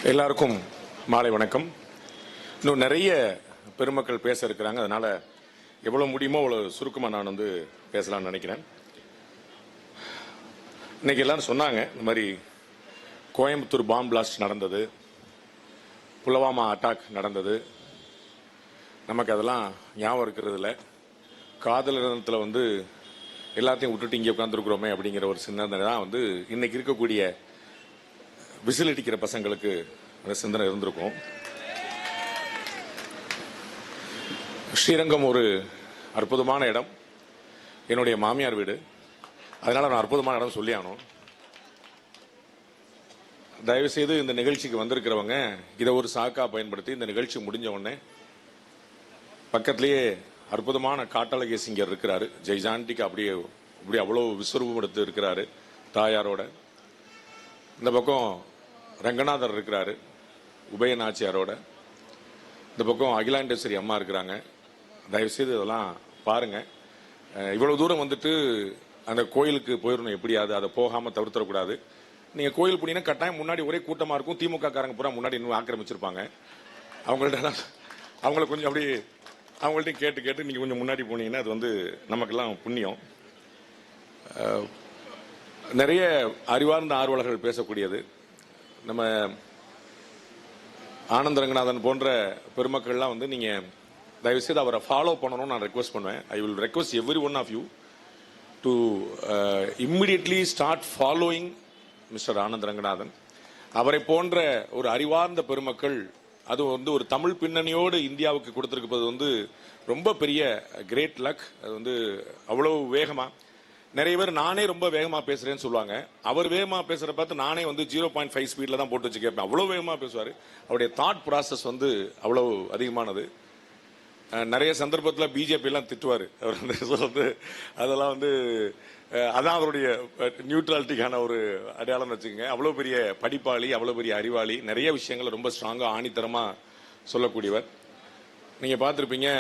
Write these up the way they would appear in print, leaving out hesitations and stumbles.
எல்லாருக்கும் மாலை வணக்கம். இன்னும் நிறைய பெருமக்கள் பேச இருக்கிறாங்க. அதனால எவ்வளவு முடியுமோ அவ்வளவு சுருக்கமா நான் பேசலாம்னு நினைக்கிறேன். இன்னைக்கு எல்லாரும் சொன்னாங்க, இந்த மாதிரி கோயம்புத்தூர் பாம் பிளாஸ்ட் நடந்தது, புல்வாமா அட்டாக் நடந்தது. நமக்கு அதெல்லாம் ஞாபகம் இருக்கிறது இல்லை. காதல் இடத்துல எல்லாத்தையும் விட்டுட்டு இங்கே உட்காந்துருக்குறோமே அப்படிங்கிற ஒரு சிந்தனை தான் இன்னைக்கு இருக்கக்கூடிய விசில் அடிக்கிற பசங்களுக்கு அந்த சிந்தனை இருந்திருக்கும். ஸ்ரீரங்கம் ஒரு அற்புதமான இடம், என்னுடைய மாமியார் வீடு. அதனால நான் அற்புதமான இடம் சொல்லி ஆகணும். தயவுசெய்து இந்த நிகழ்ச்சிக்கு வந்திருக்கிறவங்க இதை ஒரு சாக்கா பயன்படுத்தி இந்த நிகழ்ச்சி முடிஞ்ச உடனே பக்கத்திலேயே அற்புதமான காட்டழகி சிங்கர் இருக்கிறாரு, ஜெய்ஜாண்டிக்கு அப்படியே அவ்வளோ விஸ்வரூபம் எடுத்து இருக்கிறாரு தாயாரோட. இந்த பக்கம் ரங்கநாதர் இருக்கிறாரு உபயநாச்சியாரோட. இந்த பக்கம் அகிலாண்டேஸ்வரி அம்மா இருக்கிறாங்க. தயவுசெய்து இதெல்லாம் பாருங்க. இவ்வளவு தூரம் அந்த கோயிலுக்கு போயிடணும், எப்படியாவது அதை போகாம தவிர்த்தரக்கூடாது. நீங்க கோயில் போனீங்கன்னா கட்டாயம் முன்னாடி ஒரே கூட்டமா இருக்கும். திமுக காரங்க பூரா முன்னாடி இன்னும் ஆக்கிரமிச்சிருப்பாங்க. அவங்கள கொஞ்சம் அப்படி அவங்கள்ட்டையும் கேட்டு நீங்க கொஞ்சம் முன்னாடி போனீங்கன்னா அது நமக்கெல்லாம் புண்ணியம். நிறைய அறிவார்ந்த ஆர்வலர்கள் பேசக்கூடியது. நம்ம ஆனந்த ரங்கநாதன் போன்ற பெருமக்கள்லாம் நீங்க தயவுசெய்து அவரை ஃபாலோ பண்ணணும்னு நான் ரெக்வஸ்ட் பண்ணுவேன். I will request every one of you to immediately start following mister Ananda Ranganathan. அவரை போன்ற ஒரு அறிவார்ந்த பெருமக்கள், அது ஒரு தமிழ் பின்னணியோடு இந்தியாவுக்கு கொடுத்திருப்பது ரொம்ப பெரிய கிரேட் லக். அது அவ்வளவு வேகமா நிறைய பேர் நானே ரொம்ப வேகமா பேசுறேன்னு சொல்லுவாங்க. அவர் வேகமா பேசுற பார்த்து நானே 0.5 ஸ்பீட்ல தான் போட்டு வச்சு கேட்பேன். அவ்வளவு வேகமா பேசுவாரு. அவருடைய தாட் ப்ராசஸ் அவ்வளவு அதிகமானது. நிறைய சந்தர்ப்பத்தில் பிஜேபி எல்லாம் திட்டுவாரு. அவர் அதெல்லாம் அதான் அவருடைய நியூட்ரலிட்டிக்கான ஒரு அடையாளம் வச்சுக்கோங்க. அவ்வளவு பெரிய படிப்பாளி, அவ்வளவு பெரிய அறிவாளி, நிறைய விஷயங்களை ரொம்ப ஸ்ட்ராங்கா ஆணித்தரமா சொல்லக்கூடியவர். நீங்க பார்த்திருப்பீங்க,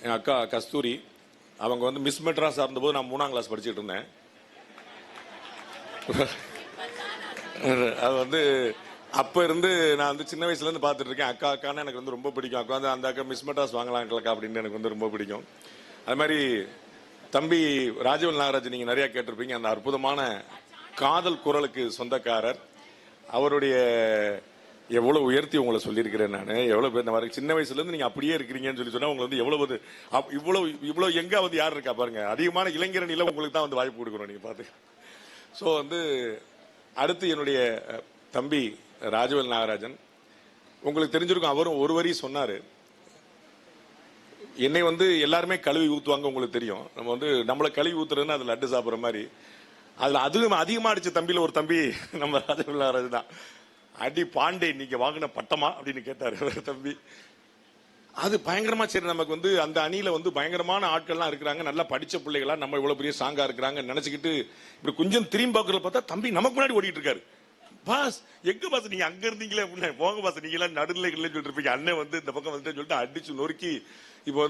என் அக்கா கஸ்தூரி, அவங்க மிஸ் மெட்ராஸா இருந்தபோது நான் 3ஆம் கிளாஸ் படிச்சுட்டு இருந்தேன். அது அப்ப இருந்து நான் சின்ன வயசுல இருந்து பார்த்துட்டு இருக்கேன். அக்கான்னு எனக்கு ரொம்ப பிடிக்கும். அக்கா அந்த அக்கா மிஸ் மெட்ராஸ் வாங்கலாம் அக்கா அப்படின்னு எனக்கு ரொம்ப பிடிக்கும். அது மாதிரி தம்பி ராஜவேல் நாகராஜ் நீங்க நிறைய கேட்டிருப்பீங்க. அந்த அற்புதமான காதல் குரலுக்கு சொந்தக்காரர். அவருடைய எவ்வளவு உயர்த்தி உங்களை சொல்லியிருக்கிறேன் நான். எவ்வளவு பேர் சின்ன வயசுல இருந்து நீங்க அப்படியே இருக்கிறீங்கன்னு சொல்லி சொன்னா உங்களை எவ்வளவு இவ்வளவு எங்க யார் இருக்கா பாருங்க. அதிகமான இளைஞர் நிலை உங்களுக்கு தான் வாய்ப்பு கொடுக்கணும். நீங்க பாத்து. சோ அடுத்து என்னுடைய தம்பி ராஜவேல் நாகராஜன், உங்களுக்கு தெரிஞ்சிருக்கும். அவரும் ஒரு வரி சொன்னாரு. என்னை எல்லாருமே கழுவி ஊத்துவாங்க, உங்களுக்கு தெரியும். நம்ம நம்மளை கழுவி ஊத்துறதுன்னு அது லட்டு சாப்பிடுற மாதிரி. அதுல அதிகமா அடிச்ச தம்பியில ஒரு தம்பி நம்ம ராஜவேல் நாகராஜன் தான். அடி பாண்டே நீங்க வாங்கின பட்டமா அப்படின்னு கேட்டாரு தம்பி. அது பயங்கரமா. சரி, நமக்கு அந்த அணியில பயங்கரமான ஆட்கள்லாம் இருக்கிறாங்க, நல்லா படிச்ச பிள்ளைகளா, நம்ம இவ்வளவு பெரிய சாங்கா இருக்கிறாங்க நினைச்சுக்கிட்டு இப்படி கொஞ்சம் திரும்பி பார்க்கறத பார்த்தா தம்பி நமக்கு முன்னாடி ஓடிட்டு இருக்காரு. பாஸ் எங்க பாஸ் நீங்க அங்க இருந்தீங்களே அப்படின்னு. போங்க பாஸ், நீங்க எல்லாம் நடுநிலைகள் சொல்லிட்டு இருப்பீங்க. அண்ணன் இந்த பக்கம் சொல்லிட்டு அடிச்சு நொறுக்கி. இப்போ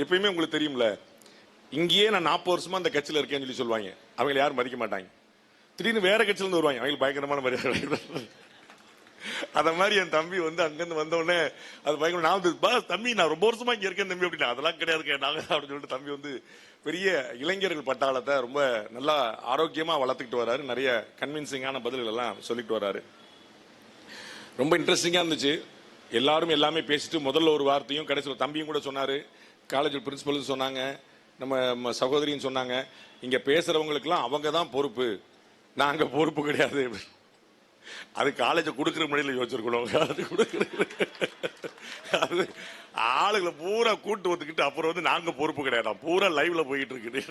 எப்பயுமே உங்களுக்கு தெரியும்ல, இங்கேயே நான் 40 வருஷமா அந்த கட்சியில இருக்கேன்னு சொல்லி சொல்லுவாங்க. அவங்க யாரும் மதிக்க மாட்டாங்க. திடீர்னு வேற கட்சியில இருந்து வருவாங்க, அவங்களுக்கு பயங்கரமான மரியாதை. அத மாதிரி என் தம்பி அங்கிருந்து வந்த உடனே அது பயங்கர. நான் தம்பி நான் ரொம்ப வருஷமா இங்க இருக்கேன் தம்பி அப்படின்னு. அதெல்லாம் கிடையாது நாங்க அப்படின்னு சொல்லிட்டு தம்பி பெரிய இளைஞர்கள் பட்டாளத்தை ரொம்ப நல்லா ஆரோக்கியமா வளர்த்துக்கிட்டு வர்றாரு. நிறைய கன்வின்சிங்கான பதில்கள் எல்லாம் சொல்லிட்டு வர்றாரு. ரொம்ப இன்ட்ரெஸ்டிங்கா இருந்துச்சு. எல்லாரும் எல்லாமே பேசிட்டு முதல்ல ஒரு வார்த்தையும் கடைசியில் தம்பியும் கூட சொன்னாரு, காலேஜ் பிரின்சிபல் சொன்னாங்க, நம்ம சகோதரியும் சொன்னாங்க, இங்க பேசுறவங்களுக்கு எல்லாம் அவங்க தான் பொறுப்பு, நாங்க பொறுப்பு கிடையாது. அது காலேஜ் கொடுக்கிற முறையில் யோசிச்சிருக்கணும். அது ஆளுகளை பூரா கூட்டு வந்துக்கிட்டு அப்புறம் நாங்க பொறுப்பு கிடையாது, பூரா லைவ்ல போயிட்டு இருக்கு.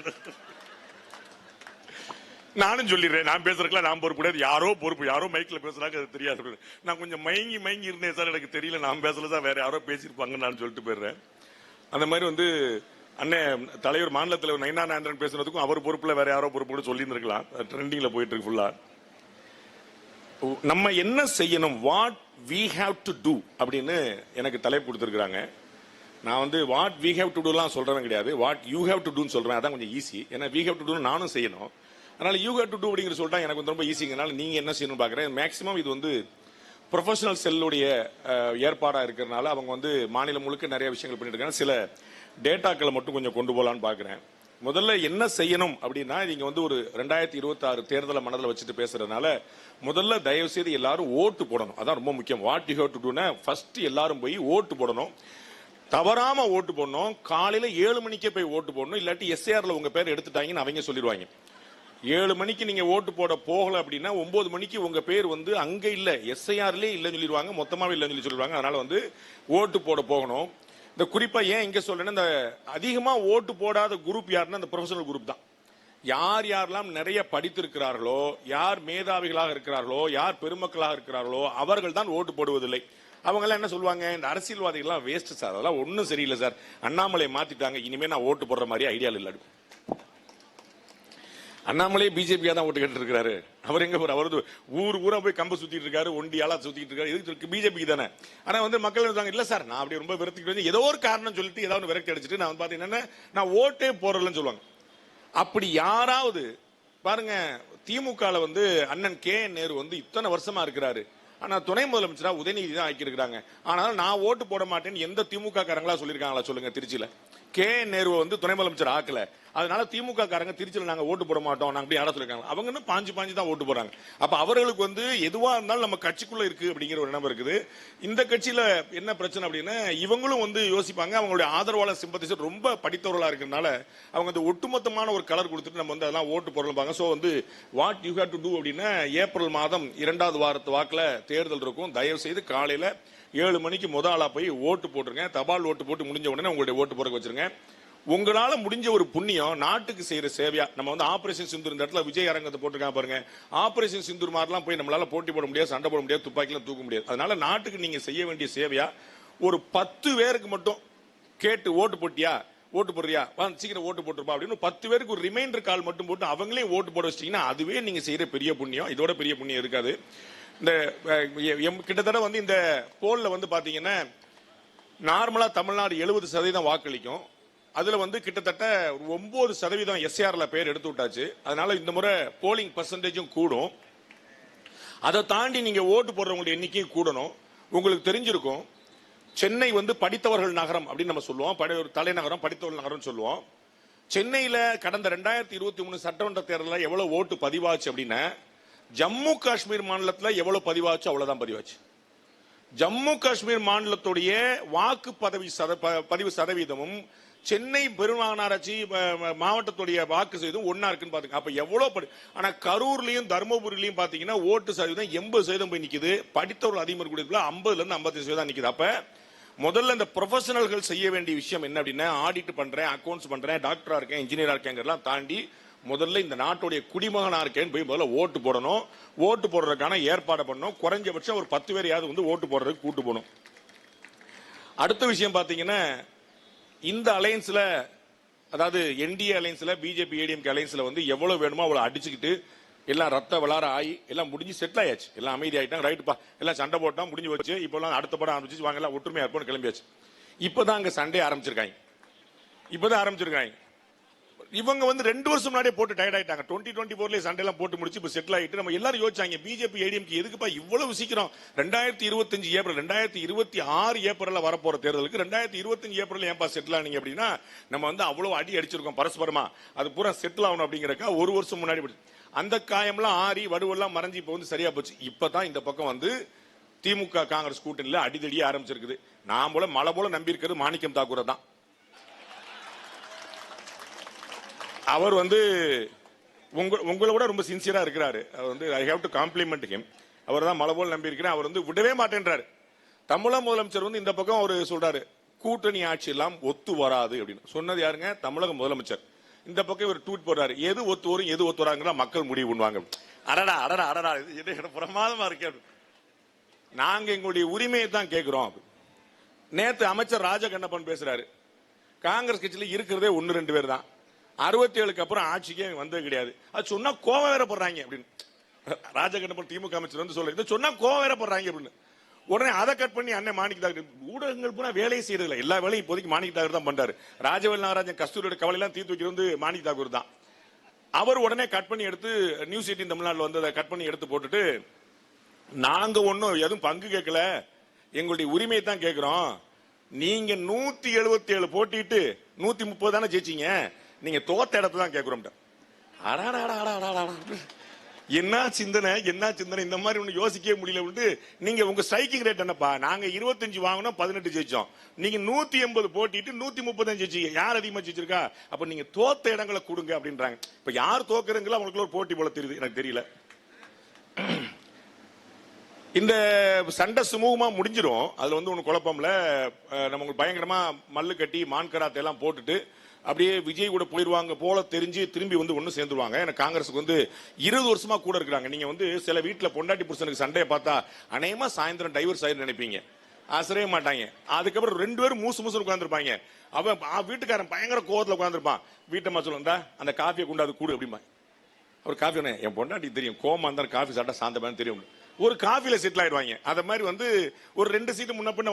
நானும் சொல்லிடுறேன், நான் பேசுறதுக்குலாம் நான் பொறுப்பு கிடையாது, யாரோ பொறுப்பு, யாரோ மைக்ல பேசுறாங்க, அது தெரியாது. நான் கொஞ்சம் மயங்கி இருந்தேன் சார், எனக்கு தெரியல, நான் பேசலதான் வேற யாரோ பேசியிருப்பாங்க நான் சொல்லிட்டு போயிடுறேன். அந்த மாதிரி அண்ணன் தலைவர், மாநில தலைவர் நயினார் பேசுறதுக்கும் அவர் பொறுப்புல வேற யாரோ பொறுப்பு சொல்லி இருந்திருக்கலாம். ட்ரெண்டிங்ல போயிட்டு இருக்கு ஃபுல்லா. நம்ம என்ன செய்யணும், what we have to do அப்படின்னு எனக்கு தலைப்பு கொடுத்துருக்காங்க. நான் வாட் வி ஹேவ் டு டூலாம் சொல்றேன் கிடையாது, வாட் யூ ஹேவ் டு டூன்னு சொல்றேன். அதான் கொஞ்சம் ஈஸி. ஏன்னா வி ஹேவ் டு டூ நானும் செய்யணும். அதனால யூ ஹேவ் டு டூ அப்படிங்கிற சொல்லிட்டா எனக்கு ரொம்ப ஈஸிங்கனால நீங்க என்ன செய்யணும் பாக்குறேன். மேக்சிமம் இது ப்ரொஃபஷனல் செல்லுடைய ஏற்பாடா இருக்கிறதுனால அவங்க வந்து மாநிலம் முழுக்க நிறைய விஷயங்கள் பண்ணிட்டு இருக்காங்க. சில டேட்டாக்களை மட்டும் கொஞ்சம் கொண்டு போகலான்னு பாக்குறேன். முதல்ல என்ன செய்யணும் அப்படின்னா, நீங்க வந்து ஒரு 2026 தேர்தலை மனதில் வச்சுட்டு பேசுறதுனால முதல்ல தயவு செய்து எல்லாரும் ஓட்டு போடணும். அதான் ரொம்ப முக்கியம். வாட் யூ ஹேவ் டு டூனா ஃபர்ஸ்ட் எல்லாரும் போய் ஓட்டு போடணும். தவறாம ஓட்டு போடணும். காலையில 7 மணிக்கே போய் ஓட்டு போடணும். இல்லாட்டி எஸ்ஏஆர்ல உங்க பேர் எடுத்துட்டாங்கன்னு அவங்க சொல்லிடுவாங்க. 7 மணிக்கு நீங்க ஓட்டு போட போகல அப்படின்னா 9 மணிக்கு உங்க பேர் வந்து அங்க இல்ல, எஸ்ஐஆர்லயே இல்லைன்னு சொல்லிடுவாங்க, மொத்தமாவே இல்லைன்னு சொல்லி சொல்லிடுவாங்க. அதனால வந்து ஓட்டு போட போகணும். இந்த குறிப்பா ஏன் இங்க சொல்றேன்னா, இந்த அதிகமா ஓட்டு போடாத குரூப் யாருன்னா இந்த ப்ரொஃபஷனல் குரூப் தான். யார் யாரெல்லாம் நிறைய படித்திருக்கிறார்களோ, யார் மேதாவிகளாக இருக்கிறார்களோ, யார் பெருமக்களாக இருக்கிறார்களோ அவர்கள் தான் ஓட்டு போடுவதில்லை. அவங்க எல்லாம் என்ன சொல்லுவாங்க, இந்த அரசியல்வாதிகள் வேஸ்ட் சார், அதெல்லாம் ஒன்னும் சரியில்லை சார், அண்ணாமலை மாத்திட்டாங்க, இனிமே நான் ஓட்டு போடுற மாதிரி ஐடியா இல்லை. அண்ணாமலை பிஜேபியா தான் ஓட்டு கேட்டு இருக்காரு. அவர் எங்க போற, அவரது ஊர் ஊரா போய் கம்பு சுத்திட்டு இருக்காரு, ஒண்டியாலா சுத்திட்டு இருக்காரு. இதுக்கு பிஜேபிக்கு தானே. ஆனா வந்து மக்கள் சொல்றாங்க, இல்ல சார் நான் அப்படி ரொம்ப விரக்தி, ஏதோ ஒரு காரணம் சொல்லிட்டு ஏதாவது விரக்தி அடிச்சுட்டு நான் பாத்தீங்கன்னா நான் ஓட்டே போறலன்னு சொல்லுவாங்க. அப்படி யாராவது பாருங்க, திமுக வந்து அண்ணன் கே நேரு வந்து இத்தனை வருஷமா இருக்கிறாரு. ஆனா துணை முதலமைச்சரா உதயநிதி தான் ஆக்கி இருக்காங்க. ஆனாலும் நான் ஓட்டு போட மாட்டேன்னு எந்த திமுக காரங்களா சொல்லிருக்காங்களா சொல்லுங்க? திருச்சியில கே நேரு வந்து துணை முதலமைச்சர் ஆக்கல, அதனால திமுக காரங்க திருச்சியில் நாங்க ஓட்டு போட மாட்டோம் நாங்க அப்படி யாரா சொல்லிருக்காங்க. அவங்க பாஞ்சு தான் ஓட்டு போறாங்க. அப்ப அவர்களுக்கு வந்து எதுவா இருந்தாலும் நம்ம கட்சிக்குள்ள இருக்கு அப்படிங்கிற ஒரு எண்ணம் இருக்குது. இந்த கட்சியில என்ன பிரச்சனை அப்படின்னா, இவங்களும் வந்து யோசிப்பாங்க, அவங்களுடைய ஆதரவாளர் சிம்பத்திசர் ரொம்ப படித்தவர்களா இருக்கிறதுனால அவங்க வந்து ஒட்டுமொத்தமான ஒரு கலர் கொடுத்துட்டு நம்ம வந்து அதெல்லாம் ஓட்டு போடலாம். சோ வந்து what you have to do அப்படின்னா, ஏப்ரல் மாதம் 2வது வாரத்து வாக்குல தேர்தல் இருக்கும். தயவு செய்து காலையில 7 மணிக்கு முதலா போய் ஓட்டு போட்டுருங்க. தபால் ஓட்டு போட்டு முடிஞ்ச உடனே உங்களுடைய ஓட்டு போட வச்சிருங்க. உங்களால முடிஞ்ச ஒரு புண்ணியம் நாட்டுக்கு செய்யற சேவையா, நம்ம வந்து ஆபரேஷன் சிந்தூர் இந்த இடத்துல விஜய் அரங்கத்தை போட்டுருக்காங்க பாருங்க. ஆபரேஷன் சிந்தூர் மாதிரிலாம் போய் நம்மளால போட்டி போட முடியாது, சண்டை போட முடியாது, துப்பாக்கிலாம் தூக்க முடியாது. அதனால நாட்டுக்கு நீங்க செய்ய வேண்டிய சேவையா ஒரு 10 பேருக்கு மட்டும் கேட்டு ஓட்டு போட்டியா, ஓட்டு போடுறியா, சீக்கிரம் ஓட்டு போட்டுருப்பா அப்படின்னு 10 பேருக்கு ஒரு ரிமைண்டர் கால் மட்டும் போட்டு அவங்களே ஓட்டு போட வச்சிட்டீங்கன்னா அதுவே நீங்க செய்யற பெரிய புண்ணியம். இதோட பெரிய புண்ணியம் இருக்காது. இந்த கிட்டத்தட்ட வந்து இந்த போல்ல வந்து பாத்தீங்கன்னா நார்மலா தமிழ்நாடு 70% வாக்களிக்கும். அதுல வந்து கிட்டத்தட்ட 9% எஸ்ஆர்ல பேர் எடுத்து விட்டாச்சு. அதனால இந்த முறை போலிங் பர்சன்டேஜும் கூடும். அதை தாண்டி நீங்க ஓட்டு போடுறவங்களுடைய எண்ணிக்கையும் கூடணும். உங்களுக்கு தெரிஞ்சிருக்கும், சென்னை வந்து படித்தவர்கள் நகரம் அப்படின்னு நம்ம சொல்லுவோம், தலைநகரம் படித்தவர்கள் நகரம் சொல்லுவோம். சென்னையில கடந்த 2023 சட்டமன்ற தேர்தலில் எவ்வளவு ஓட்டு பதிவாச்சு அப்படின்னா, ஜம்மு காஷ்மீர் மாநிலத்தில் எவ்வளவு பதிவாச்சு அவ்வளவுதான் பதிவாச்சு. ஜம்மு காஷ்மீர் மாநிலத்துடைய வாக்கு பதிவு சதவீதமும் சென்னை பெருமாநகராட்சி மாவட்டத்துடைய வாக்கு சதவீதம் ஒன்னா இருக்குன்னு பாத்துங்க. அப்ப எவ்வளவு, ஆனா கரூர்லயும் தர்மபுரியிலையும் பாத்தீங்கன்னா ஓட்டு சதவீதம் 80% போய் நிக்குது. படித்தவர்கள் அதிகமாக இருக்கக்கூடிய 50ல இருந்து 55% நிக்குது. அப்ப முதல்ல இந்த ப்ரொஃபஷனல்கள் செய்ய வேண்டிய விஷயம் என்ன அப்படின்னா, ஆடிட் பண்றேன், அக்கௌண்ட்ஸ் பண்றேன், டாக்டரா இருக்கேன், இன்ஜினியரா இருக்கேங்கிறதெல்லாம் தாண்டி முதல்ல இந்த நாட்டுடைய குடிமகனா இருக்கேன்னு போய் முதல்ல ஓட்டு போடணும். ஓட்டு போடுறதுக்கான ஏற்பாடு பண்ணணும். குறைஞ்சபட்சம் ஒரு 10 பேரையாவது வந்து ஓட்டு போடுறதுக்கு கூட்டு போகணும். அடுத்த விஷயம் பாத்தீங்கன்னா, இந்த அலையன்ஸ்ல, அதாவது என்டிஏ அலையன்ஸ்ல, பிஜேபி ஏடிஎம்கே அலையன்ஸ்ல வந்து எவ்வளவு வேணுமோ அவ்வளவு அடிச்சுக்கிட்டு எல்லாம் ரத்த விளார ஆகி எல்லாம் முடிஞ்சு செட்டில் ஆயாச்சு. எல்லாம் அமைதி ஆயிட்டாங்க. ரைட்டுப்பா, எல்லாம் சண்டை போட்டா முடிஞ்சு வச்சு இப்பெல்லாம் அடுத்த படம் ஆரம்பிச்சு வாங்க எல்லாம் ஒற்றுமையா இருப்போம்னு கிளம்பியாச்சு. இப்பதான் அங்க சண்டே ஆரம்பிச்சிருக்காங்க. இவங்க வந்து 2 வருஷம் முன்னாடியே போட்டு டயர்ட் ஆயிட்டாங்க. 2024 சண்டே எல்லாம் போட்டு முடிச்சு இப்ப செட்டில் ஆயிட்டு நம்ம எல்லாரும் யோசிச்சாங்க, பிஜேபி ஏடிஎம்கே எதுக்குப்பா இவ்வளவு சீக்கிரம் 2025 ஏப்ரல் 2026 ஏப்ரல்ல வரப்போற தேர்தலுக்கு 2025 ஏப்ரல் ஏன்பா செட்டில் ஆனீங்க அப்படின்னா, நம்ம வந்து அவ்வளவு அடி அடிச்சிருக்கோம் பரஸ்பரமா, அது பூரா செட்டில் ஆகணும் அப்படிங்கறக்கா 1 வருஷம் முன்னாடி அந்த காயம்லாம் ஆறி வடுவெல்லாம் மறைஞ்சு இப்ப வந்து சரியா போச்சு. இப்பதான் இந்த பக்கம் வந்து திமுக காங்கிரஸ் கூட்டணியில அடிதடியே ஆரம்பிச்சிருக்குது. நான் போல மலை போல நம்பி இருக்கிறது மாணிக்கம் தாக்கூரை தான். அவர் வந்து உங்களை விட ரொம்ப சின்சியரா இருக்கிறாரு. அவர் வந்து I have to compliment him. அவர் தான் மலை போல நம்பி இருக்கிறேன். அவர் வந்து விடவே மாட்டேன்றாரு. தமிழக முதலமைச்சர் வந்து இந்த பக்கம் அவர் சொல்றாரு, கூட்டணி ஆட்சி எல்லாம் ஒத்து வராது அப்படின்னு சொன்னது யாருங்க? தமிழக முதலமைச்சர். இந்த பக்கம் ஒரு ட்வீட் போடுறாரு, எது ஒத்து வரும் எது ஒத்து வராங்க மக்கள் முடிவு பண்ணுவாங்க. அடடா அடடா அடடா, இது பிரமாதமா இருக்கு. நாங்க எங்களுடைய உரிமையை தான் கேட்கிறோம். நேத்து அமைச்சர் ராஜகண்ணப்பன் பேசுறாரு, காங்கிரஸ் கட்சியில இருக்கிறதே 1-2 பேர் தான், 67க்கு அப்புறம் ஆட்சிக்கே வந்தது கிடையாது. அது சொன்னா கோவம் வேற போடுறாங்க அப்படின்னு ராஜகண்ணப்பன் திமுக அமைச்சர் வந்து சொல்ல, இதை சொன்னா கோவம் வேற போடுறாங்க அப்படின்னு. உடனே அதை கட் பண்ணி அண்ணன் மாணிக்க தாக்கர், ஊடகங்கள் பூரா வேலையை செய்யறதில்ல, எல்லா வேலையும் இப்போதைக்கு மாணிக்க தாக்கர் தான் பண்றாரு. ராஜவேல் நாகராஜன் கஸ்தூரியோட கவலையெல்லாம் தீர்த்து வைக்கிறது வந்து மாணிக்க தாக்கூர் தான். அவர் உடனே கட் பண்ணி எடுத்து நியூஸ் 18 தமிழ்நாட்டில் வந்து அதை கட் பண்ணி எடுத்து போட்டுட்டு நாங்க ஒன்னும் எதுவும் பங்கு கேட்கல, எங்களுடைய உரிமையை தான் கேட்கிறோம். நீங்க 177 போட்டிட்டு 130 தானே ஜெயிச்சீங்க, நீங்க தோத்த இடத்துல தான் கேட்கிறோம். என்ன சிந்தனை, என்ன சிந்தனை, இந்த மாதிரி ஒண்ணு யோசிக்கவே முடியல. நீங்க உங்க ஸ்ட்ரைக்கிங் ரேட் என்னப்பா? நாங்க 25 வாங்கினோம், 18 ஜெயிச்சோம். நீங்க 180 போட்டிட்டு 130 ஜெயிச்சீங்க. யார் அதிகமா ஜெயிச்சிருக்கா? அப்ப நீங்க தோத்த இடங்களை கொடுங்க அப்படின்றாங்க. இப்ப யார் தோக்குறீங்களோ அவங்களுக்கு ஒரு போட்டி போல தெரியுது, எனக்கு தெரியல. இந்த சண்டை சுமூகமா முடிஞ்சிடும். அதுல ஒண்ணு குழப்பம்ல. நம்ம பயங்கரமா மல்லு கட்டி மான்கராத்தை எல்லாம் போட்டுட்டு அப்படியே விஜய் கூட போயிருவாங்க போல தெரிஞ்சு திரும்பி ஒண்ணு சேர்ந்துருவாங்க. எனக்கு காங்கிரஸுக்கு 20 வருஷமா கூட இருக்கிறாங்க. நீங்க சில வீட்டுல பொண்டாட்டி புருஷனுக்கு சண்டையை பார்த்தா அநேகமா சாயந்தரம் டைவர்ஸ் ஆயிரு நினைப்பீங்க, ஆசரவே மாட்டாங்க. அதுக்கப்புறம் 2 பேரும் மூசு உட்காந்துருப்பாங்க. அவன் வீட்டுக்காரன் பயங்கர கோவத்துல உட்காந்துருப்பான். வீட்டம்மா சொல்லுந்தா அந்த காஃபியை கொண்டாது கூடு அப்படிமா. அவர் காஃபி என் பொண்டாட்டி தெரியும், கோமா இருந்தாலும் காஃபி சாப்பிட்டா சாந்தமான தெரியும். ஒரு காஃபில செட்டில் ஆயிடுவாங்க. அத மாதிரி ஒரு 2 சீட்டு முன்ன பின்ன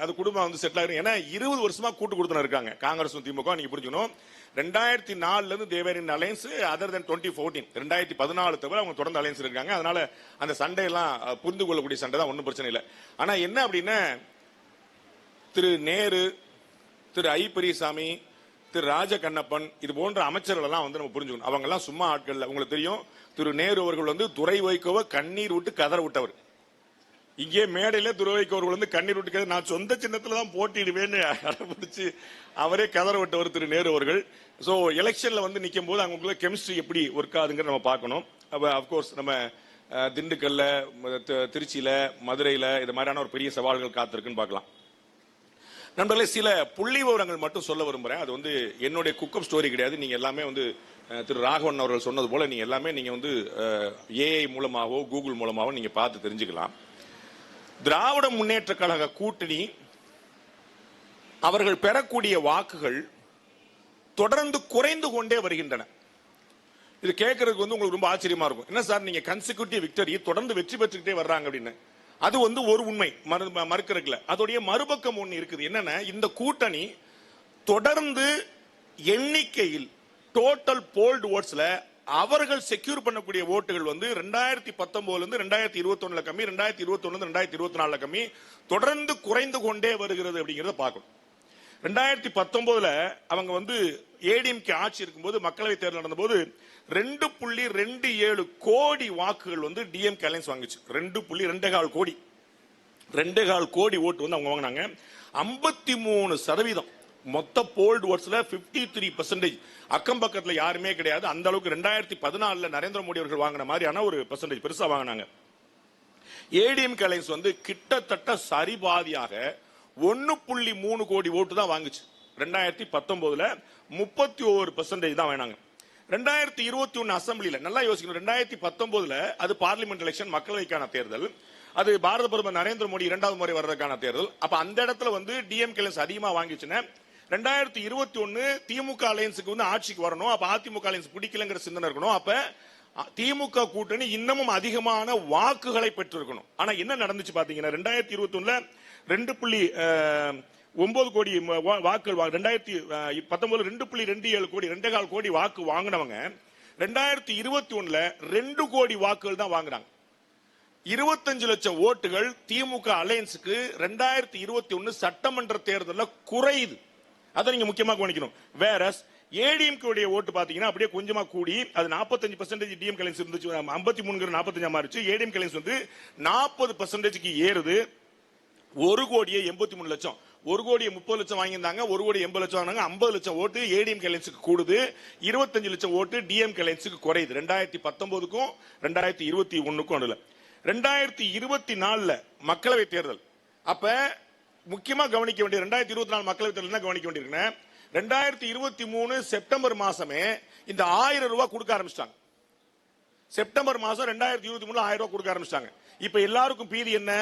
அந்த குடும்பம் செட்டில் ஆயிடும். ஏன்னா 20 வருஷமா கூட்டு கொடுத்துன இருக்காங்க காங்கிரஸும் திமுக. நீங்க புரிஞ்சுக்கணும், 2004 இருந்து தேவர் இன் அலையன்ஸ் அதர் தென் 2014, 2014 தவிர அவங்க தொடர்ந்து அலையன்ஸ் இருக்காங்க. அதனால அந்த சண்டையெல்லாம் புரிந்து கொள்ளக்கூடிய சண்டை தான், ஒன்றும் பிரச்சனை இல்லை. ஆனா என்ன அப்படின்னா, திரு நேரு, திரு ஐ பெரியசாமி, திரு ராஜ கண்ணப்பன் இது போன்ற அமைச்சர்கள் எல்லாம் நம்ம புரிஞ்சுக்கணும். அவங்க எல்லாம் சும்மா ஆட்கள். உங்களுக்கு தெரியும், திரு நேரு அவர்கள் துரை வைகோவை கண்ணீர் விட்டு கதற விட்டவர். இங்கே மேடையில துரை வைகோ அவர்கள் கண்ணீர் விட்டு நான் சொந்த சின்னத்துல தான் போட்டிடுவேன்னு அடம்பிடிச்சு அவரே கதற விட்டவர் திரு நேரு அவர்கள். சோ எலெக்ஷன்ல நிக்கும் போது அவங்களுக்குள்ள கெமிஸ்ட்ரி எப்படி ஒர்க் ஆகுதுங்கிற நம்ம பார்க்கணும். அப்கோர்ஸ் நம்ம திண்டுக்கல்ல, திருச்சியில, மதுரையில இது மாதிரியான ஒரு பெரிய சவால்கள் காத்திருக்குன்னு பார்க்கலாம். நண்பர்களே, சில புள்ளி விவரங்கள் மட்டும் சொல்ல விரும்புறேன். அது என்னுடைய குக்கப் ஸ்டோரி கிடையாது. நீங்க எல்லாமே திரு ராகவன் அவர்கள் சொன்னது போல நீங்க எல்லாமே நீங்க ஏஐ மூலமாகவோ கூகுள் மூலமாகவோ நீங்க பார்த்து தெரிஞ்சுக்கலாம். திராவிட முன்னேற்ற கழக கூட்டணி அவர்கள் பெறக்கூடிய வாக்குகள் தொடர்ந்து குறைந்து கொண்டே வருகின்றன. இது கேட்கறதுக்கு உங்களுக்கு ரொம்ப ஆச்சரியமா இருக்கும். என்ன சார் நீங்க கன்சிக்யூட்டிவ் விக்டரி தொடர்ந்து வெற்றி பெற்றுக்கிட்டே வர்றாங்க அப்படின்னு. அது ஒரு உண்மை, மறுக்கிறதுல. அதோடைய மறுபக்கம் ஒண்ணு இருக்குது. என்னன்னா, இந்த கூட்டணி தொடர்ந்து எண்ணிக்கையில் டோட்டல் போல்ட் ஓட்ஸ்ல அவர்கள் செக்யூர் பண்ணக்கூடிய ஓட்டுகள் 2019 இருந்து 2021 கம்மி, 2021 இருந்து 2024 கம்மி, தொடர்ந்து குறைந்து கொண்டே வருகிறது அப்படிங்கறத பார்க்கணும். 2019 அவங்க ஏடிஎம்கே ஆட்சி இருக்கும்போது, மக்களவை தேர்தல் நடந்த போது 2.27 கோடி வாக்குகள் டிஎம்கே அலையன்ஸ் வாங்குச்சு. 2.25 கோடி, 2.25 கோடி ஓட்டு அவங்க வாங்கினாங்க. 53% மொத்த போல்ட் ஓட்ஸ்ல 53%. அக்கம் பக்கத்துல யாருமே கிடையாது. அந்த அளவுக்கு 2014 நரேந்திர மோடி அவர்கள் வாங்கின மாதிரியான ஒரு பெர்சன்டேஜ் பெருசா வாங்கினாங்க. ஏடிஎம்கே அலையன்ஸ் கிட்டத்தட்ட சரிபாதியாக 1.3 கோடி ஓட்டு தான் வாங்குச்சு. 2019 31% தான் வேணாங்க. 2021 அசம்பிளில நல்லா யோசிக்கணும். 2019 அது பார்லிமெண்ட் எலெக்ஷன், மக்களவைக்கான தேர்தல். அது பாரத பிரதமர் நரேந்திர மோடி 2வது முறை வர்றதுக்கான தேர்தல். அப்ப அந்த இடத்துல டிஎம்கே அலையன்ஸ் அதிகமா வாங்கிச்சுன்னா 2021 திமுக அலையன்ஸுக்கு ஆட்சிக்கு வரணும். அப்ப அதிமுக அலையன்ஸ் பிடிக்கலங்கிற சிந்தனை இருக்கணும். அப்ப திமுக கூட்டணி இன்னமும் அதிகமான வாக்குகளை பெற்றிருக்கணும். ஆனா என்ன நடந்துச்சு பாத்தீங்கன்னா, 2021 2.9 கோடி வாக்குகள், 2019 2.27 கோடி, 2.25 கோடி வாக்கு வாங்கினவங்க 2021 2 கோடி வாக்குகள் தான் வாங்குறாங்க. 25 லட்சம் ஓட்டுகள் திமுக அலையன்ஸுக்கு 2021 சட்டமன்ற தேர்தலில் குறையுது. அதை நீங்க முக்கியமா கவனிக்கணும். வேற ஏடிஎம்கே ஓட்டு பாத்தீங்கன்னா அப்படியே கொஞ்சமா கூடி அது 45% டிஎம்கே அலையன்ஸ் இருந்துச்சு, 53 45 மாறிச்சு. ஏடிஎம்கே அலையன்ஸ் 40% ஏறுது. 1.83 கோடி, 1.30 கோடி வாங்கியிருந்தாங்க, 1.80 கோடி வாங்கினாங்க. 50 லட்சம் ஓட்டு ஏடிஎம்கே அலையன்ஸுக்கு கூடுது, 25 லட்சம் ஓட்டு டிஎம்கே அலையன்ஸுக்கு குறையுது. 2019க்கும் 2021க்கும் நடுவில். 2024 மக்களவை தேர்தல். அப்ப முக்கியமா கவனிக்க வேண்டிய 2024 மக்களவை தேர்தல் கவனிக்க வேண்டியிருக்குன்னா, 2023 செப்டம்பர் மாசமே இந்த 1000 ரூபாய் கொடுக்க ஆரம்பிச்சிட்டாங்க. செப்டம்பர் மாசம் 2023 1000 ரூபாய் கொடுக்க ஆரம்பிச்சிட்டாங்க. இப்ப எல்லாருக்கும் பீதி என்ன,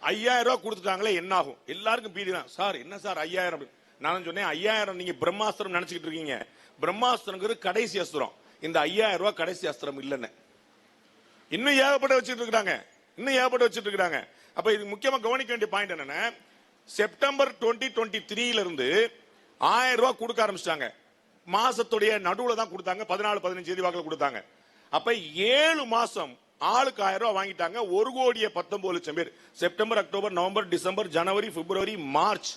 5000 ரூபாய் கொடுத்துட்டாங்களே என்ன ஆகும்? எல்லாருக்கும் பீதி தான். சார் என்ன சார் 5000? நான் சொன்னேன் 5000 நீங்க பிரம்மாஸ்திரம் நினைச்சுக்கிட்டு இருக்கீங்க. பிரம்மாஸ்திரங்கிறது கடைசி அஸ்திரம். இந்த 5000 ரூபாய் கடைசி அஸ்திரம் இல்லைன்னு இன்னும் ஏகப்பட்ட வச்சுட்டு இருக்காங்க. அப்ப இது முக்கியமா கவனிக்க வேண்டிய பாயிண்ட் என்னன்னா, செப்டம்பர் 2023 இருந்து 1000 ரூபாய் கொடுக்க ஆரம்பிச்சிட்டாங்க. மாசத்துடைய நடுவுல தான் கொடுத்தாங்க, 14-15 தேதி வாக்குல கொடுத்தாங்க. அப்ப 7 மாசம் ஆளுக்கு 1000 ரூபாய் வாங்கிட்டாங்க. 1,19,00,000 பேர் செப்டம்பர், அக்டோபர், நவம்பர், டிசம்பர், ஜனவரி, பிப்ரவரி, மார்ச்,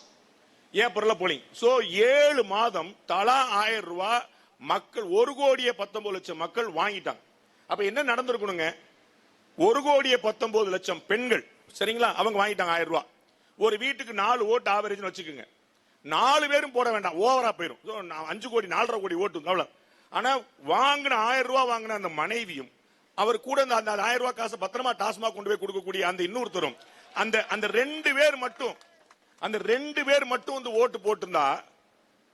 ஏப்ரல்ல போலிங். சோ 7 மாதம் தலா 1000 ரூபாய் மக்கள் 1,19,00,000 மக்கள் வாங்கிட்டாங்க. அப்ப என்ன நடந்திருக்கணுங்க? 1,19,00,000 பெண்கள் சரிங்களா, அவங்க வாங்கிட்டாங்க 1000 ரூபாய். ஒரு வீட்டுக்கு 4 ஓட்டு ஆவரேஜ் வச்சுக்கோங்க. 4 பேரும் போட வேண்டாம், ஓவரா போயிடும். 5 கோடி 4.5 கோடி ஓட்டு அவ்வளவு. ஆனா வாங்கின 1000 ரூபாய் வாங்கின அந்த மனைவியும் அவர் கூட அந்த 1000 ரூபாய் காசை பத்திரமா டாஸ்மாக் கொண்டு போய் கொடுக்கக்கூடிய அந்த இன்னொருத்தரும் அந்த 2 பேர் மட்டும் வந்து ஓட்டு போட்டிருந்தா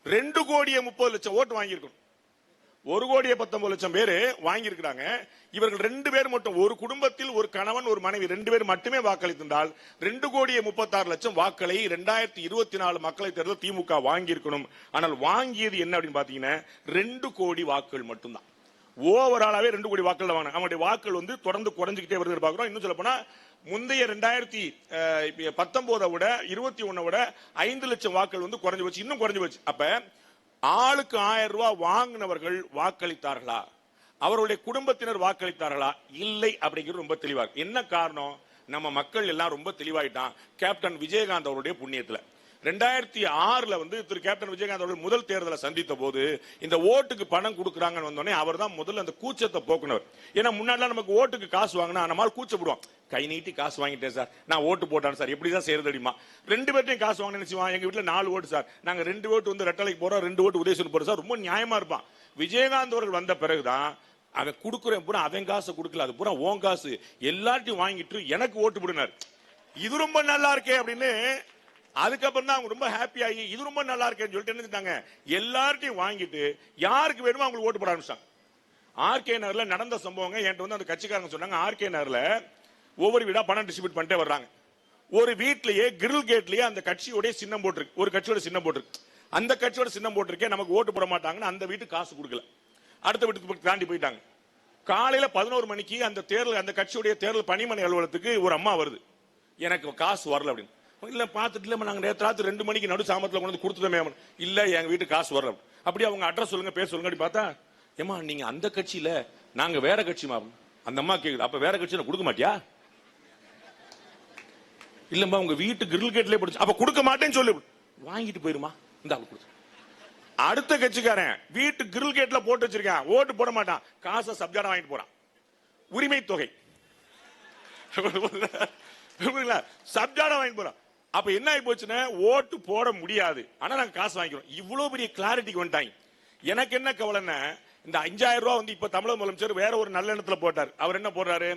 2,30,00,000 ஓட்டு வாங்கியிருக்கணும். 1,19,00,000 பேர் வாங்கி இருக்கிறாங்க. இவர்கள் 2 பேர் மட்டும், ஒரு குடும்பத்தில் ஒரு கணவன் ஒரு மனைவி 2 பேர் மட்டுமே வாக்களித்திருந்தால் 2,36,00,000 வாக்களை 2024 மக்களை தேர்தல் திமுக வாங்கி இருக்கணும். ஆனால் வாங்கியது என்ன அப்படின்னு பாத்தீங்கன்னா 2 கோடி வாக்குகள் மட்டும்தான். ஓவராலாவே 2 கோடி வாக்குகள் வாங்க. அவங்களுடைய வாக்குகள் வந்து தொடர்ந்து குறைஞ்சிக்கிட்டே வருது பாக்குறோம். இன்னும் சொல்ல போனா முந்தைய 2019 விட 21 விட 5 லட்சம் வாக்குகள் வந்து குறைஞ்சு போச்சு, இன்னும் குறைஞ்சு போச்சு. அப்ப ஆளுக்கு 1000 ரூபாய் வாங்கினவர்கள் வாக்களித்தார்களா, அவருடைய குடும்பத்தினர் வாக்களித்தார்களா? இல்லை அப்படிங்கிறது ரொம்ப தெளிவா இருக்கு. என்ன காரணம்? நம்ம மக்கள் எல்லாம் ரொம்ப தெளிவாயிட்டான். கேப்டன் விஜயகாந்த் அவருடைய புண்ணியத்துல 2006 வந்து திரு கேப்டன் விஜயகாந்த் அவர்கள் முதல் தேர்தலை சந்தித்த போது இந்த ஓட்டுக்கு பணம் கொடுக்கறாங்கன்னு வந்தோடனே அவர் தான் முதல்ல அந்த கூச்சத்தை போக்குனவர். ஏன்னா முன்னாடி நமக்கு ஓட்டுக்கு காசு வாங்கினா நம்மால் கூச்சப்படுவோம். கை நீட்டி காசு வாங்கிட்டேன் சார், நான் ஓட்டு போட்டேன் சார், எப்படி தான் செய்யறது தெரியுமா? 2 பேர்ட்டையும் காசு வாங்கினு நினைச்சுவான். எங்க வீட்டுல 4 ஓட்டு சார், நாங்க 2 ஓட்டு வந்து ரெட்டலைக்கு போறோம், 2 ஓட்டு உதயசூர் போறோம் சார், ரொம்ப நியாயமா இருப்பான். விஜயகாந்த் அவர்கள் வந்த பிறகுதான் அவன் கொடுக்குறேன் பூரா அவன் காசு கொடுக்கல, அது பூரா ஓன் காசு, எல்லார்ட்டையும் வாங்கிட்டு எனக்கு ஓட்டு போடுனார். இது ரொம்ப நல்லா இருக்கே அப்படின்னு அதுக்கப்புறம் தான் அவங்க ரொம்ப ஹாப்பி ஆகி இது ரொம்ப நல்லா இருக்கேன்னு சொல்லிட்டு என்ன செஞ்சாங்க, எல்லார்ட்டையும் வாங்கிட்டு யாருக்கு வேணுமோ அவங்களுக்கு ஓட்டு போட ஆரம்பிச்சாங்க. ஆர்கே நகர்ல நடந்த சம்பவங்க என்கிட்ட வந்து அந்த கட்சிக்காரங்க சொன்னாங்க. ஆர்கே நகர்ல ஒவ்வொரு வீடா பணம் டிஸ்ட்ரிபியூட் பண்ணிட்டே வர்றாங்க. ஒரு வீட்லயே கிரில் கேட்லயே அந்த கட்சியோட சின்னம் போட்டிருக்கு, ஒரு கட்சியோட சின்னம் போட்டிருக்கு. அந்த கட்சியோட சின்னம் போட்டிருக்கே, நமக்கு ஓட்டு போட மாட்டாங்கன்னு அந்த வீட்டுக்கு காசு கொடுக்கல, அடுத்த வீட்டுக்கு தாண்டி போயிட்டாங்க. காலையில 11 மணிக்கு அந்த தேர்தல், அந்த கட்சியுடைய தேர்தல் பணிமனை அலுவலகத்துக்கு ஒரு அம்மா வருது, எனக்கு காசு வரல அப்படின்னு. இல்ல பாத்துட்டு இல்ல நாங்க நேற்று 2 மணிக்கு நடு சாமத்துல கொண்டு கொடுத்துட்டோமே. இல்ல எங்க வீட்டுக்கு காசு வரல. அப்படி அவங்க அட்ரஸ் சொல்லுங்க, பேர் சொல்லுங்க. அப்படி பார்த்தா ஏமா நீங்க அந்த கட்சியில, நாங்க வேற கட்சிமா. அந்த அம்மா கேக்குது, அப்ப வேற கட்சியில கொடுக்க மாட்டியா? இல்லம்மா உங்க வீட்டு கிரில் கேட்லயே போடுச்சு, அப்ப கொடுக்க மாட்டேன்னு சொல்லு, வாங்கிட்டு போயிருமா இந்த ஆளு கொடுத்து. அடுத்த கட்சிக்காரன் வீட்டு கிரில் கேட்ல போட்டு வச்சிருக்கான், ஓட்டு போட மாட்டான், காசை சப்ஜாடா வாங்கிட்டு போறான், உரிமை தொகை சப்ஜாடா வாங்கிட்டு போறான். அப்ப என்ன ஆகி போச்சுன்னா ஓட்டு போட முடியாது, ஆனா நாங்க காசு வாங்கிக்கிறோம். இவ்வளவு பெரிய கிளாரிட்டிக்கு வந்துட்டாங்க. எனக்கு என்ன கவலைன்னா இந்த 5000 ரூபாய் வந்து இப்ப தமிழக முதலமைச்சர் வேற ஒரு நல்ல எண்ணத்துல போட்டார். அவர் என்ன போடுறாரு,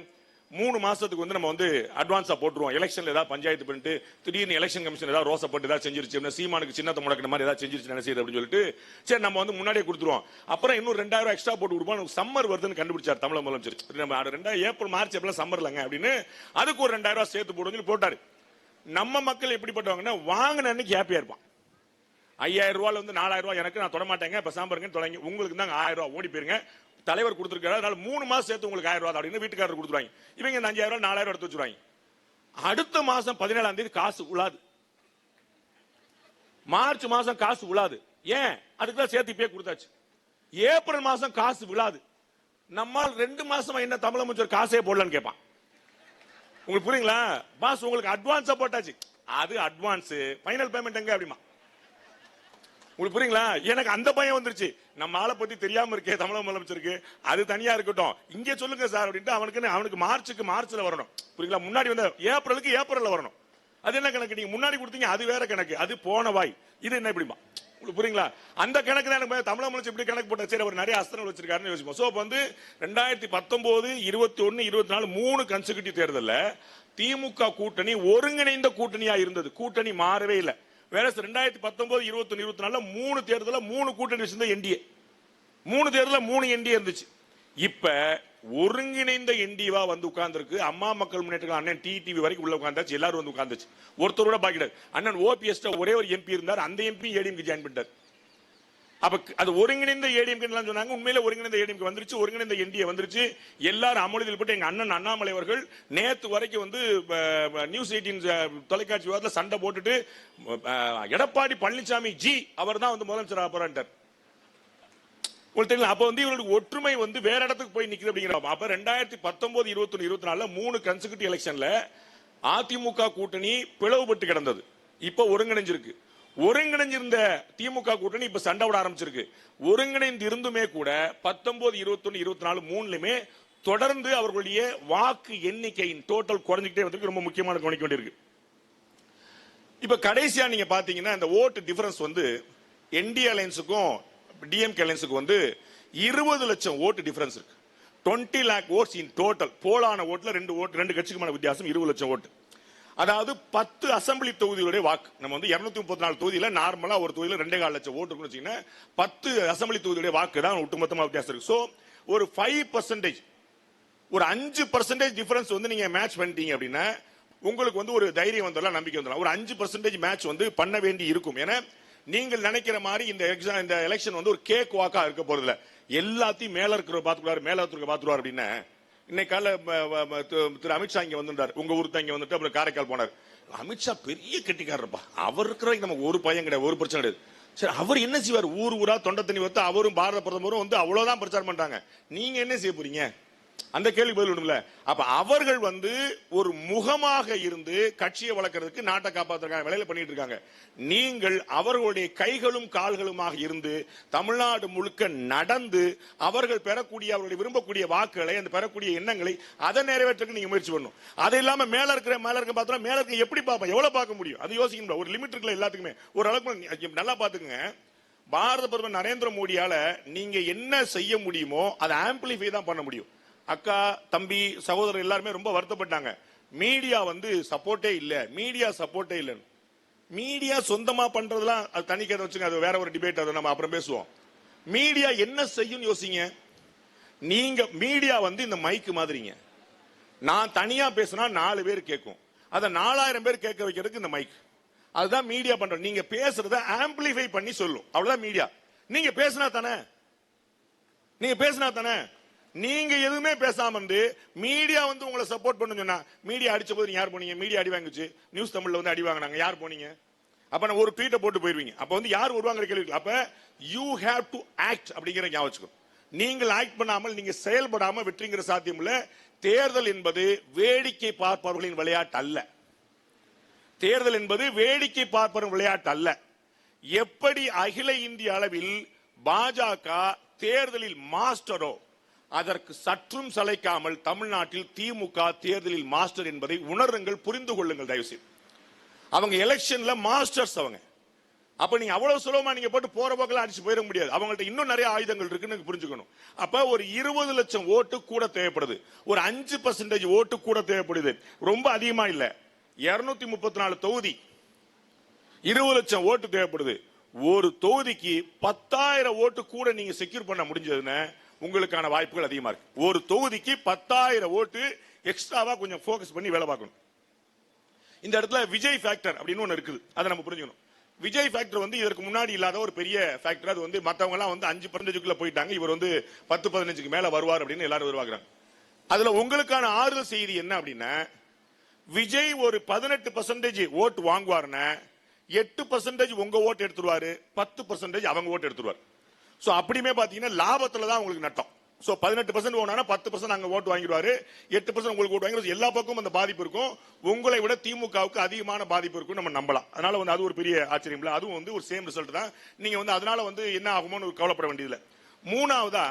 3 மாசத்துக்கு வந்து நம்ம வந்து அட்வான்ஸா போட்டுருவோம், எலெக்ஷன்ல ஏதாவது பஞ்சாயத்து பண்ணிட்டு திடீர்னு எலெக்ஷன் கமிஷன் ஏதாவது ரோசப்பட்டு ஏதாவது செஞ்சிருச்சு, சீமானுக்கு சின்னத்தை முடக்கிற மாதிரி ஏதாவது செஞ்சிருச்சு என்ன செய்யுது அப்படின்னு சொல்லிட்டு சரி நம்ம வந்து முன்னாடியே கொடுத்துருவோம், அப்புறம் இன்னும் 2000 எக்ஸ்ட்ரா போட்டு கொடுப்போம், சம்மர் வருதுன்னு கண்டுபிடிச்சார் தமிழக முதலமைச்சர். நம்ம ஏப்ரல் மார்ச் ஏப்ரல் சம்மர் இல்லங்க அப்படின்னு அதுக்கு ஒரு 2000 ரூபாய் சேர்த்து போடுன்னு போட்டாரு. நம்ம மக்கள் எப்படிப்பட்டவங்கன்னா வாங்கின அன்னைக்கு ஹாப்பியா இருப்பான். 5000 ரூபாயில வந்து 4000 ரூபாய் எனக்கு, நான் தொட மாட்டேங்க, இப்ப சாம்பாருங்க தொடங்கி உங்களுக்கு தான் 1000 ரூபாய் ஓடி போயிருங்க, தலைவர் கொடுத்திருக்காரு, அதனால 3 மாசம் சேர்த்து உங்களுக்கு 1000 ரூபாய் அப்படின்னு வீட்டுக்காரர் கொடுத்துருவாங்க. இவங்க இந்த 5000 ரூபாய் 4000 எடுத்து வச்சுருவாங்க. அடுத்த மாசம் 17ஆம் தேதி காசு உழாது, மார்ச் மாசம் காசு உழாது. ஏன்? அதுக்குதான் சேர்த்து இப்பயே கொடுத்தாச்சு. ஏப்ரல் மாசம் காசு விழாது. நம்மால் 2 மாசமா என்ன தமிழக முதலமைச்சர் காசே போடலன்னு கேட்பான். உங்களுக்கு புரியுங்களா? பாஸ் உங்களுக்கு அட்வான்ஸா போட்டாச்சு, அது அட்வான்ஸ், ஃபைனல் பேமெண்ட் எங்க அப்படிமா. உங்களுக்கு புரியுங்களா? எனக்கு அந்த பயம் வந்துருச்சு, நம்ம ஆளை பத்தி தெரியாம இருக்கே தமிழக முதலமைச்சருக்கு, அது தனியா இருக்கட்டும், இங்க சொல்லுங்க சார் அப்படின்ட்டு அவனுக்கு மார்ச்ல வரணும். புரியுங்களா? முன்னாடி வந்து ஏப்ரல்ல வரணும். அது என்ன கணக்கு? நீங்க முன்னாடி கொடுத்தீங்க, அது வேற கணக்கு, அது போன வாய், இது என்ன இப்படிமா. உங்களுக்கு புரியுங்களா? அந்த கணக்கு தான் எனக்கு தமிழக முதலமைச்சர் இப்படி கணக்கு போட்ட. சரி அவர் நிறைய அஸ்திரங்கள் வச்சிருக்காருன்னு யோசிப்போம். சோ வந்து 2019, 21, 24 3 கன்சிக்யூட்டிவ் தேர்தல்ல திமுக கூட்டணி ஒருங்கிணைந்த கூட்டணியா இருந்தது. கூட்டணி மாறவே இல்லை. வேற 2019, 21, 24 3 தேர்தல 3 கூட்டணி வச்சிருந்த என்டிஏ, 3 தேர்தல 3 என்டிஏ இருந்துச்சு. இப்ப ஒருங்கிணைந்த என்டிஏவா வந்து உட்கார்ந்துருக்கு. அம்மா மக்கள் முன்னேற்ற அண்ணன் டிடிவி வரைக்கும் உள்ள உட்கார்ந்தாச்சு, எல்லாரும் வந்து உட்கார்ந்துச்சு. ஒருத்தரோட பாக்கிட்டார். அண்ணன் ஓபிஎஸ் ஒரே ஒரு எம்பி இருந்தார், அந்த எம்பி ஏடிஎம்கே ஜாயின் பண்ணிட்டார். அப்ப அது ஒருங்கிணைந்த ஏடிஎம்கே சொன்னாங்க. உண்மையில ஒருங்கிணைந்த ஏடிஎம்கே வந்துருச்சு, ஒருங்கிணைந்த என்டிஏ வந்துருச்சு. எல்லாரும் அமளியில் போட்டு எங்க அண்ணன் அண்ணாமலை அவர்கள் நேத்து வரைக்கும் வந்து நியூஸ் 18 தொலைக்காட்சி விவாதத்தில் சண்டை போட்டுட்டு எடப்பாடி பழனிசாமி ஜி அவர் தான் வந்து முதலமைச்சர் போறான்ட்டார். உங்களுக்கு தெரியல. அப்ப வந்து இவர்களுக்கு ஒற்றுமை வந்து வேற இடத்துக்கு போய் நிக்குது அப்படிங்கிற. அப்ப 2019, 21, 24 3 கன்சிக்யூட்டிவ் எலெக்ஷன்ல அதிமுக கூட்டணி பிளவுபட்டு கிடந்தது. இப்ப ஒருங்கிணைஞ்சிருக்கு. ஒருங்கிணைஞ்சிருந்த திமுக கூட்டணி இப்ப சண்டை விட ஆரம்பிச்சிருக்கு. ஒருங்கிணைந்து இருந்துமே கூட 19, 21, 24 3லுமே தொடர்ந்து அவர்களுடைய வாக்கு எண்ணிக்கையின் டோட்டல் குறைஞ்சிக்கிட்டே வந்து ரொம்ப முக்கியமான கவனிக்க வேண்டியிருக்கு. இப்ப கடைசியா நீங்க பாத்தீங்கன்னா இந்த ஓட்டு டிஃபரன்ஸ் வந்து என்டி அலையன்ஸுக்கும் டிஎம்கே அலையன்ஸுக்கும் வந்து 20 லட்சம் ஓட்டு டிஃபரன்ஸ் இருக்கு. 20 lakh votes in டோட்டல். போலான ஓட்டுல ரெண்டு கட்சிக்குமான வித்தியாசம் 20 லட்சம் ஓட்டு. அதாவது 10 அசம்பிளி தொகுதிகளுடைய வாக்கு. நம்ம வந்து 234 தொகுதியில நார்மலா ஒரு தொகுதியில 2.25 லட்சம் ஓட்டு இருக்குன்னு வச்சீங்கன்னா 10 அசம்பிளி தொகுதியுடைய வாக்கு தான் ஒட்டுமொத்தமா வித்தியாசம் இருக்கு. சோ ஒரு 5%, ஒரு 5% டிஃபரன்ஸ் வந்து நீங்க மேட்ச் பண்ணிட்டீங்க அப்படின்னா உங்களுக்கு வந்து ஒரு தைரியம் வந்துடலாம், நம்பிக்கை வந்துடலாம். ஒரு 5% மேட்ச் வந்து பண்ண வேண்டி இருக்கும். ஏன்னா நீங்கள் நினைக்கிற மாதிரி இந்த எலெக்ஷன் வந்து ஒரு கேக் வாக்கா இருக்க போறது இல்ல. எல்லாத்தையும் மேல இருக்கிற பாத்துக்குவாரு, மேல இருக்கிற பாத்துக்குவாரு அப்படின்னா இன்னைக்கு கால திரு அமித்ஷா இங்க வந்திருந்தார். உங்க ஊருக்கு இங்க வந்துட்டு அப்புறம் காரைக்கால் போனார். அமித்ஷா பெரிய கெட்டிக்காரப்பா. அவர் இருக்கிற நமக்கு ஒரு பையன் கிடையாது, ஒரு பிரச்சனை கிடையாது. சரி, அவர் என்ன செய்வார்? ஊரா தொண்டை தண்ணி வைத்து அவரும் பாரத பிரதமரும் வந்து அவ்வளவுதான் பிரச்சாரம் பண்றாங்க. நீங்க என்ன செய்ய போறீங்க? அந்த கேள்வி பதில் ஒண்ணுமில்ல. அப்ப அவர்கள் வந்து ஒரு முகமாக இருந்து கட்சியை வளர்க்கறதுக்கு, நாட்டை காப்பாற்றுறதுக்கான வேலையில பண்ணிட்டு இருக்காங்க. நீங்கள் அவர்களுடைய கைகளும் கால்களுமாக இருந்து தமிழ்நாடு முழுக்க நடந்து அவர்கள் பெறக்கூடிய, அவர்களுடைய விரும்பக்கூடிய வாக்குகளை, அந்த பெறக்கூடிய எண்ணங்களை அதை நிறைவேற்றுக்கு நீங்க முயற்சி பண்ணணும். அது இல்லாம மேல இருக்க பார்த்தா மேல இருக்க எப்படி பார்ப்போம், எவ்வளவு பார்க்க முடியும்? அது யோசிக்கணும். ஒரு லிமிட் இருக்குல்ல எல்லாத்துக்குமே. ஒரு அளவுக்கு நல்லா பாத்துக்குங்க. பாரத பிரதமர் நரேந்திர மோடியால நீங்க என்ன செய்ய முடியுமோ அதை ஆம்பிளிஃபை தான் பண்ண முடியும். அக்கா, தம்பி, சகோதரர் எல்லாருமே ரொம்ப வருத்தப்பட்டாங்க. மீடியா வந்து சப்போர்ட்டே இல்ல, மீடியா சப்போர்ட்டே இல்ல. மீடியா சொந்தமா பண்றதுலாம் அது தனி கதை வச்சுங்க, அது வேற ஒரு டிபேட், அதை நம்ம அப்புறம் பேசுவோம். மீடியா என்ன செய்யும் யோசிங்க. நீங்க மீடியா வந்து இந்த மைக் மாதிரிங்க. நான் தனியா பேசினா 4 பேர் கேட்கும், அதை 4000 பேர் கேட்க வைக்கிறதுக்கு இந்த மைக். அதுதான் மீடியா பண்ற. நீங்க பேசுறத ஆம்பிளிஃபை பண்ணி சொல்லும், அவ்வளவுதான் மீடியா. நீங்க பேசினா தானே, நீங்க எதுவுமே பேசாம இருந்து மீடியா வந்து உங்களை சப்போர்ட் பண்ணு சொன்னா, மீடியா அடிச்ச போது யார் போனீங்க? மீடியா அடி வாங்குச்சு, நியூஸ் தமிழ்ல வந்து அடி வாங்கினாங்க, யார் போனீங்க? அப்ப நான் ஒரு ட்வீட்டை போட்டு போயிருவீங்க. அப்ப வந்து யார் வருவாங்கிற கேள்வி. அப்ப யூ ஹேவ் டு ஆக்ட் அப்படிங்கிற ஞாபகம். நீங்கள் ஆக்ட் பண்ணாமல், நீங்க செயல்படாம வெற்றிங்கிற சாத்தியம் இல்ல. தேர்தல் என்பது வேடிக்கை பார்ப்பவர்களின் விளையாட்டு அல்ல. தேர்தல் என்பது வேடிக்கை பார்ப்பவர்களின் விளையாட்டு அல்ல. எப்படி அகில இந்திய அளவில் பாஜக தேர்தலில் மாஸ்டரோ, அதற்கு சற்றும் சளைக்காமல் தமிழ்நாட்டில் திமுக தேர்தலில் மாஸ்டர் என்பதை உணருங்கள், புரிந்து கொள்ளுங்கள் தயவுசெய்து. அவங்க எலெக்ஷன்ல மாஸ்டர்ஸ் அவங்க. அப்ப நீங்க அவ்வளவு சுலபமா நீங்க போட்டு போற போக்கெல்லாம் அடிச்சு போயிட முடியாது. அவங்கள்ட்ட இன்னும் நிறைய ஆயுதங்கள் இருக்குன்னு புரிஞ்சுக்கணும். அப்ப ஒரு 20 லட்சம் ஓட்டு கூட தேவைப்படுது, ஒரு 5% ஓட்டு கூட தேவைப்படுது. ரொம்ப அதிகமா இல்ல. 234 தொகுதி, 20 லட்சம் ஓட்டு தேவைப்படுது. ஒரு தொகுதிக்கு 10,000 ஓட்டு கூட நீங்க செக்யூர் பண்ண முடிஞ்சதுன்னா உங்களுக்கான வாய்ப்புகள் அதிகமா இருக்கு. ஒரு தொகுதிக்கு 10,000 ஓட்டு எக்ஸ்ட்ராவா கொஞ்சம் போக்கஸ் பண்ணி வேலை பார்க்கணும். இந்த இடத்துல விஜய் ஃபேக்டர் அப்படின்னு ஒன்னு இருக்குது, அதை நம்ம புரிஞ்சுக்கணும். விஜய் ஃபேக்டர் வந்து இதற்கு முன்னாடி இல்லாத ஒரு பெரிய ஃபேக்டர். அது வந்து மத்தவங்க எல்லாம் வந்து 5% போயிட்டாங்க, இவர் வந்து 10-15க்கு மேல வருவார் அப்படின்னு எல்லாரும் எதிர்பார்க்கிறாங்க. அதுல உங்களுக்கான ஆறுதல் செய்தி என்ன அப்படின்னா, விஜய் ஒரு 18% ஓட்டு வாங்குவாருன்னா 8% உங்க ஓட்டு எடுத்துருவாரு, 10% அவங்க ஓட்டு எடுத்துருவாரு. சோ அப்படியுமே பாத்தீங்கன்னா லாபத்துல தான் உங்களுக்கு நட்டம். சோ 18% ஓனானா 10% அங்க ஓட்டு வாங்கிடுவாரு, 8% உங்களுக்கு ஓட்டு வாங்கி எல்லா பக்கமும் அந்த பாதிப்பு இருக்கும். உங்களை விட திமுகவுக்கு அதிகமான பாதிப்பு இருக்கும் நம்ம நம்பலாம். அதனால வந்து அது ஒரு பெரிய ஆச்சரியம் இல்ல. அதுவும் வந்து ஒரு சேம் ரிசல்ட் தான். நீங்க வந்து அதனால வந்து என்ன ஆகுமோன்னு கவலைப்பட வேண்டியதில்லை. மூணாவதா,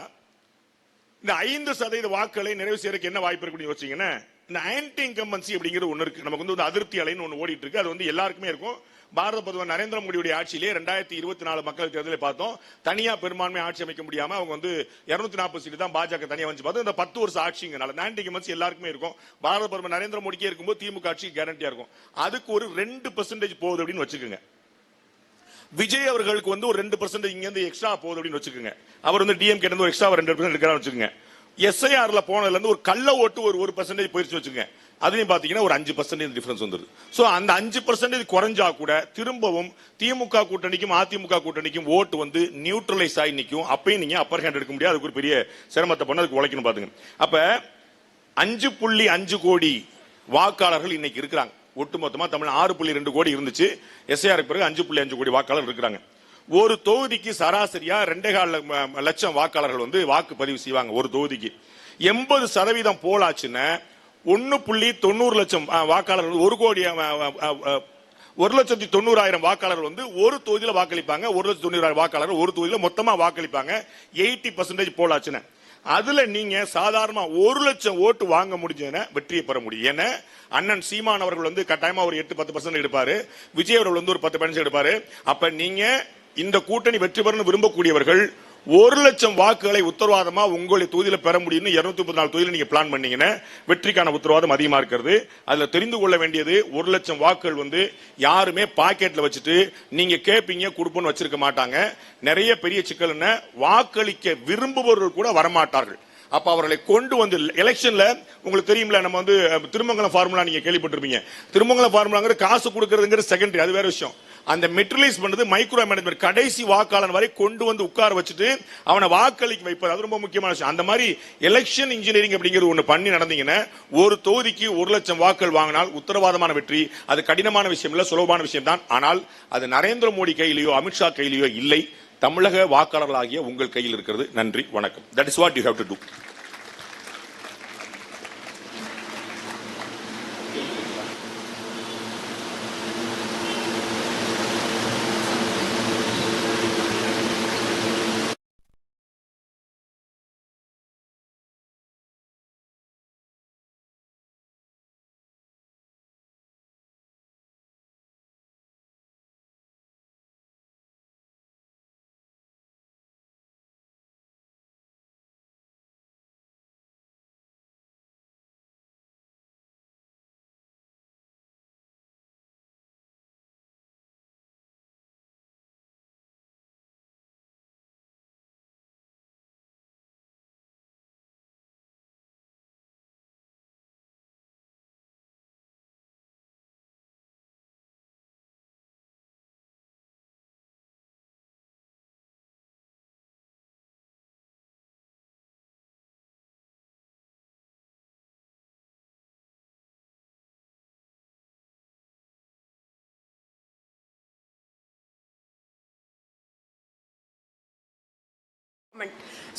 இந்த 5% வாக்குகளை நிறைவு செய்யறதுக்கு என்ன வாய்ப்பு இருக்குன்னு யோசிச்சீங்கன்னா, இந்த ஆன்டி இன்கம்பன்சி அப்படிங்கிறது ஒண்ணு இருக்கு. நமக்கு வந்து அதிருப்தி அலைன்னு ஒண்ணு ஓடிட்டு இருக்கு. அது வந்து எல்லாருக்குமே இருக்கும். பாரத பிரதமர் நரேந்திர மோடியுடைய ஆட்சியிலே 2024 மக்கள் தேர்தலை பார்த்தோம். தனியா பெரும்பான்மை ஆட்சி அமைக்க முடியாம அவங்க வந்து 240 சீட்டு தான் பாஜக தனியா வந்து பார்த்தோம். இந்த 10 வருஷம் ஆட்சிங்கனால ஆன்டி இன்கம்பன்சி எல்லாருக்குமே இருக்கும். பாரத பிரதமர் நரேந்திர மோடிக்கே இருக்கும்போது திமுக ஆட்சி கேரண்டியா இருக்கும். அதுக்கு ஒரு 2% போகுது அப்படின்னு வச்சுக்கோங்க. விஜய் அவர்களுக்கு வந்து ஒரு 2% இங்க இருந்து எக்ஸ்ட்ரா போகுது அப்படின்னு வச்சுக்கோங்க. அவர் வந்து டிஎம்கே இருந்து ஒரு எக்ஸ்ட்ரா 2% எடுக்கிறான்னு வச்சுக்கோங்க. எஸ்ஐஆர்ல போனதுல இருந்து ஒரு கள்ள ஓட்டு ஒரு 1% போயிருச்சு வச்சுக்கோங்க. அதுலயும் பாத்தீங்கன்னா ஒரு 5% டிஃபரன்ஸ் வந்துருது. சோ அந்த 5% குறைஞ்சா கூட திரும்பவும் திமுக கூட்டணிக்கும் அதிமுக கூட்டணிக்கும் ஓட்டு வந்து நியூட்ரலைஸ் ஆகி நிக்கும். அப்பயும் நீங்க அப்பர் ஹேண்ட் எடுக்க முடியாது. அதுக்கு ஒரு பெரிய சிரமத்தை பண்ண, அதுக்கு உழைக்கணும் பாத்துங்க. அப்ப 5.5 கோடி வாக்காளர்கள் இன்னைக்கு இருக்கிறாங்க. ஒட்டுமொத்தமா தமிழ் 6.2 கோடி இருந்துச்சு. எஸ்ஐஆர் பிறகு 5.5 கோடி வாக்காளர் இருக்கிறாங்க. ஒரு தொகுதிக்கு சராசரியா 2.25 லட்சம் வாக்காளர்கள் வந்து வாக்குப்பதிவு செய்வாங்க. ஒரு தொகுதிக்கு 80% போல் ஆச்சுன்னா 1.90 லட்சம் வாக்காளர்கள், 1,90,000 வாக்காளர்கள் வந்து ஒரு தொகுதியில் வாக்களிப்பாங்க. 1,90,000 வாக்காளர்கள் ஒரு தொகுதியில் மொத்தமா வாக்களிப்பாங்க. 80% போல் ஆச்சுன்னா அதுல நீங்க சாதாரண 1 லட்சம் ஓட்டு வாங்க முடிஞ்சதுன்னா வெற்றியை பெற முடியும். ஏன்னா அண்ணன் சீமான் அவர்கள் வந்து கட்டாயமா ஒரு 8-10% எடுப்பாரு, விஜய் அவர்கள் வந்து ஒரு 10% எடுப்பாரு. அப்ப நீங்க இந்த கூட்டணி வெற்றி பெறணும் விரும்பக்கூடியவர்கள் 1 லட்சம் வாக்குகளை உத்தரவாதமா உங்களுடைய தொகுதியில பெற முடியும்னு 234 தொகுதியில நீங்க பிளான் பண்ணீங்கன்னா வெற்றிக்கான உத்தரவாதம் அதிகமா இருக்கிறது. அதுல தெரிந்து கொள்ள வேண்டியது 1 லட்சம் வாக்குகள் வந்து யாருமே பாக்கெட்ல வச்சுட்டு நீங்க கேப்பீங்க கொடுப்போன்னு வச்சிருக்க மாட்டாங்க. நிறைய பெரிய சிக்கல் என்ன, வாக்களிக்க விரும்புபவர்கள் கூட வரமாட்டார்கள். அப்ப அவர்களை கொண்டு வந்து எலெக்ஷன்ல உங்களுக்கு தெரியும்ல, நம்ம வந்து திருமங்கலம் ஃபார்முலா நீங்க கேள்விப்பட்டிருப்பீங்க. திருமங்கலம் ஃபார்முலாங்கிற காசு கொடுக்கறதுங்கிறது செகண்டரி, அது வேற விஷயம். அந்த மெட்ரலைஸ் பண்ணது மைக்ரோ மேனேஜ்மெண்ட், கடைசி வாக்காளர் வரை கொண்டு வந்து உட்கார வச்சுட்டு அவனை வாக்களிக்க வைப்பது, அது ரொம்ப முக்கியமான விஷயம். அந்த மாதிரி எலெக்ஷன் இன்ஜினியரிங் அப்படிங்கிறது ஒண்ணு பண்ணி நடந்தீங்கன்னா ஒரு தொகுதிக்கு 1 லட்சம் வாக்குகள் வாங்கினால் உத்தரவாதமான வெற்றி. அது கடினமான விஷயம் இல்ல, சுலபமான விஷயம் தான். ஆனால் அது நரேந்திர மோடி கையிலேயோ அமித்ஷா கையிலேயோ இல்லை, தமிழக வாக்காளர்களாகிய உங்கள் கையில் இருக்கிறது. நன்றி, வணக்கம். That is what you have to do.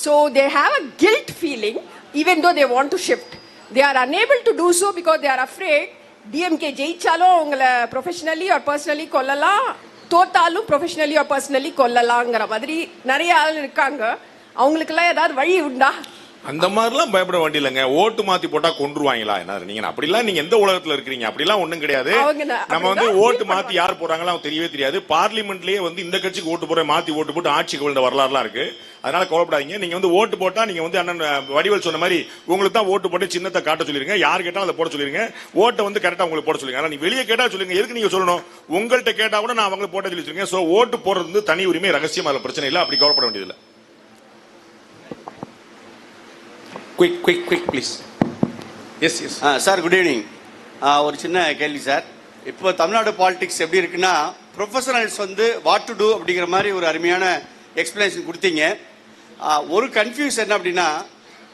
So they have a guilt feeling even though they want to shift. They are unable to do so because they are afraid DMK ஜெயிச்சாலும் அவங்கள professionally or personally கொல்லலாம், தோத்தாலும் professionally or personally கொல்லலாம்ங்கற மாதிரி நிறைய ஆள் இருக்காங்க. அவங்களுக்கெல்லாம் ஏதாவது வழி உண்டா? அந்த மாதிரிலாம் பயப்பட வேண்டியதில்லைங்க. ஓட்டு மாத்தி போட்டா கொன்றுவாங்களா என்ன? நீங்க அப்படிலாம் நீங்க எந்த உலகத்துல இருக்கீங்க? அப்படிலாம் ஒண்ணும் கிடையாது. நம்ம வந்து ஓட்டு மாத்தி யார் போறாங்களோ தெரியவே தெரியாது. பார்லிமெண்ட்லயே வந்து இந்த கட்சிக்கு ஓட்டு போற மாத்தி ஓட்டு போட்டு ஆட்சிக்கு விழுந்த வரலாறுலாம் இருக்கு. அதனால கவலைப்படாதீங்க. நீங்க வந்து ஓட்டு போட்டா நீங்க வந்து அண்ணன் வடிவேல் சொன்ன மாதிரி உங்களுக்கு தான் ஓட்டு போட்டு சின்னத்தை காட்ட சொல்லிருங்க. யார் கேட்டாலும் அதை போட சொல்லிருங்க. ஓட்டை வந்து கரெக்டா உங்களுக்கு போட சொல்லுங்க. ஆனா நீ வெளியே கேட்டா சொல்லுங்க. எதுக்கு நீங்க சொல்லணும்? உங்கள்கிட்ட கேட்டா கூட நான் அவங்களுக்கு போட்ட சொல்லி வச்சிருக்கேன். சோ ஓட்டு போடுறது வந்து தனி உரிமை, ரகசியம், அதுல பிரச்சனை இல்லை. அப்படி கவலைப்பட வேண்டியதில்லை. Quick, please. Yes. Sir, good evening. ஒரு சின்ன கேள்வி சார். இப்போ தமிழ்நாடு பாலிடிக்ஸ் எப்படி இருக்குன்னா, ப்ரொஃபஷனல்ஸ் வந்து வாட் டு டூ அப்படிங்கிற மாதிரி ஒரு அருமையான எக்ஸ்பிளனேஷன் கொடுத்தீங்க. ஒரு கன்ஃபியூஸ் என்ன அப்படின்னா,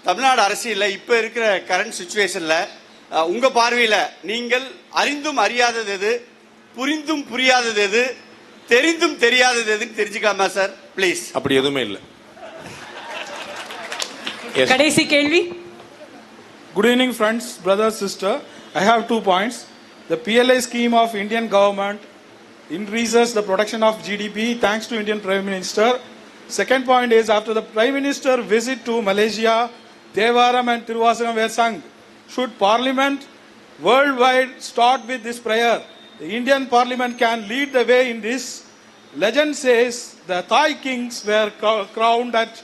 தமிழ்நாடு அரசியலில் இப்போ இருக்கிற கரண்ட் சுச்சுவேஷனில் உங்கள் பார்வையில் நீங்கள் அறிந்தும் அறியாதது எது, புரிந்தும் புரியாதது எது, தெரிந்தும் தெரியாதது எதுன்னு தெரிஞ்சுக்கலாமா சார் ப்ளீஸ்? அப்படி எதுவுமே இல்லை. கடைசி கேள்வி. Good evening friends, brother, sister. I have 2 points. The PLI scheme of Indian government increases the production of GDP thanks to Indian Prime Minister. Second point is, after the Prime Minister visit to Malaysia, Devaram and Tiruvasagam were sung. Should Parliament worldwide start with this prayer? The Indian Parliament can lead the way in this. Legend says the Thai kings were crowned at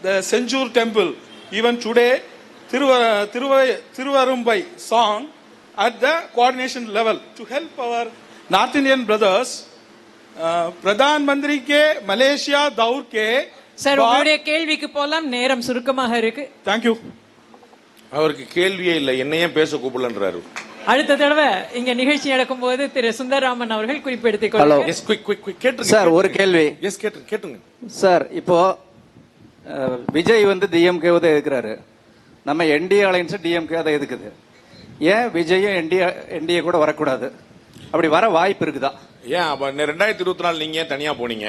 the Senjur temple. Even today, Thiruvarumbai song at the coordination level to help our North Indian brothers. Pradhan Mantri ke Malaysia daur ke. Sir, உங்களுடைய கேள்விக்கு போலாம், நேரம் சுருக்கமாக இருக்கு. Thank you. அவருக்கு கேள்வியே இல்லை, என்னையே பேச கூப்பிடலன்றாரு. அடுத்த தடவை இங்க நிகழ்ச்சி நடக்கும் போது திரு சுந்தரராமன் அவர்கள் குறிப்பெடுத்துக் கொள்ளுங்க. சார், ஒரு கேள்வி. எஸ், கேட்டுங்க சார். இப்போ விஜய் வந்து டிஎம்கே தான் எதுக்குறாரு, நம்ம என்டிஏ அலைன்ஸ் டிஎம்கே தான் எதுக்குது. ஏன் விஜயும் என்டிஏ கூட வரக்கூடாது? அப்படி வர வாய்ப்பு இருக்குதா? ஏன் அப்ப 2024 நீங்க ஏன் தனியா போனீங்க?